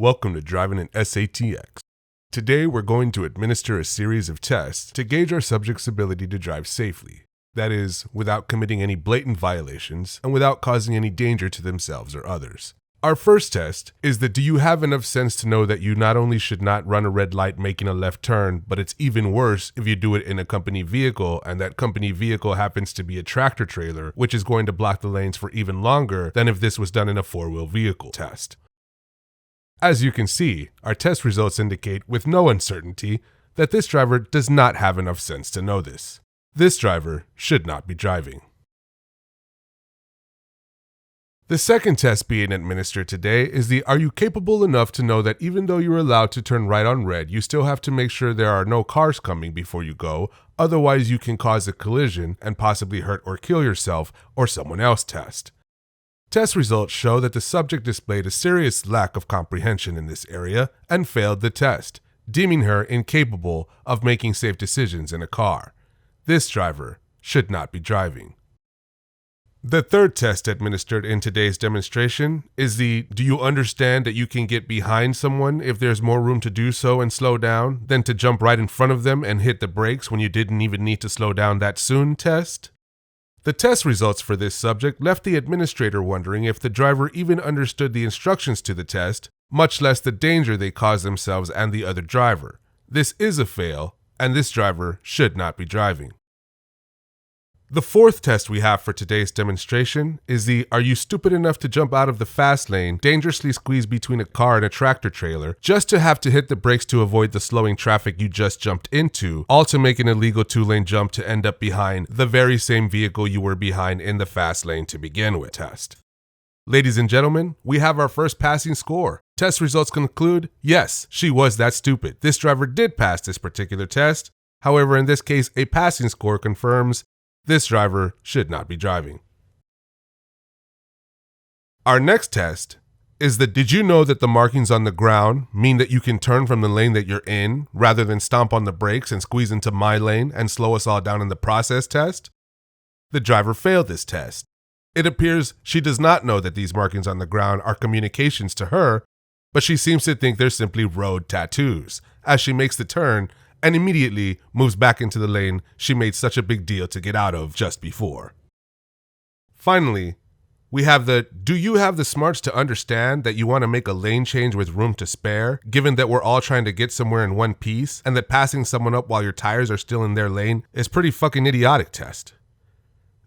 welcome to Driving in SATX. Today we're going to administer a series of tests to gauge our subject's ability to drive safely. That is, without committing any blatant violations and without causing any danger to themselves or others. Our first test is that do you have enough sense to know that you not only should not run a red light making a left turn, but it's even worse if you do it in a company vehicle and that company vehicle happens to be a tractor trailer, which is going to block the lanes for even longer than if this was done in a four-wheel vehicle test. As you can see, our test results indicate with no uncertainty that this driver does not have enough sense to know this. This driver should not be driving. The second test being administered today is the are you capable enough to know that even though you're allowed to turn right on red, you still have to make sure there are no cars coming before you go, otherwise you can cause a collision and possibly hurt or kill yourself or someone else test. Test results show that the subject displayed a serious lack of comprehension in this area and failed the test, deeming her incapable of making safe decisions in a car. This driver should not be driving. The third test administered in today's demonstration is the do you understand that you can get behind someone if there's more room to do so and slow down than to jump right in front of them and hit the brakes when you didn't even need to slow down that soon test? The test results for this subject left the administrator wondering if the driver even understood the instructions to the test, much less the danger they caused themselves and the other driver. This is a fail, and this driver should not be driving. The fourth test we have for today's demonstration is the are you stupid enough to jump out of the fast lane, dangerously squeeze between a car and a tractor trailer, just to have to hit the brakes to avoid the slowing traffic you just jumped into, all to make an illegal two-lane jump to end up behind the very same vehicle you were behind in the fast lane to begin with test. Ladies and gentlemen, we have our first passing score. Test results conclude, yes, she was that stupid. This driver did pass this particular test. However, in this case, a passing score confirms this driver should not be driving. Our next test is the did you know that the markings on the ground mean that you can turn from the lane that you're in rather than stomp on the brakes and squeeze into my lane and slow us all down in the process test? The driver failed this test. It appears she does not know that these markings on the ground are communications to her, but she seems to think they're simply road tattoos as she makes the turn and immediately moves back into the lane she made such a big deal to get out of just before. Finally, we have the do you have the smarts to understand that you want to make a lane change with room to spare, given that we're all trying to get somewhere in one piece, and that passing someone up while your tires are still in their lane is pretty fucking idiotic test.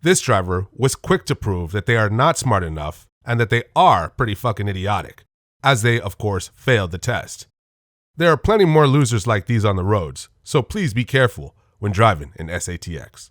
This driver was quick to prove that they are not smart enough and that they are pretty fucking idiotic, as they, of course, failed the test. There are plenty more losers like these on the roads, so please be careful when driving in SATX.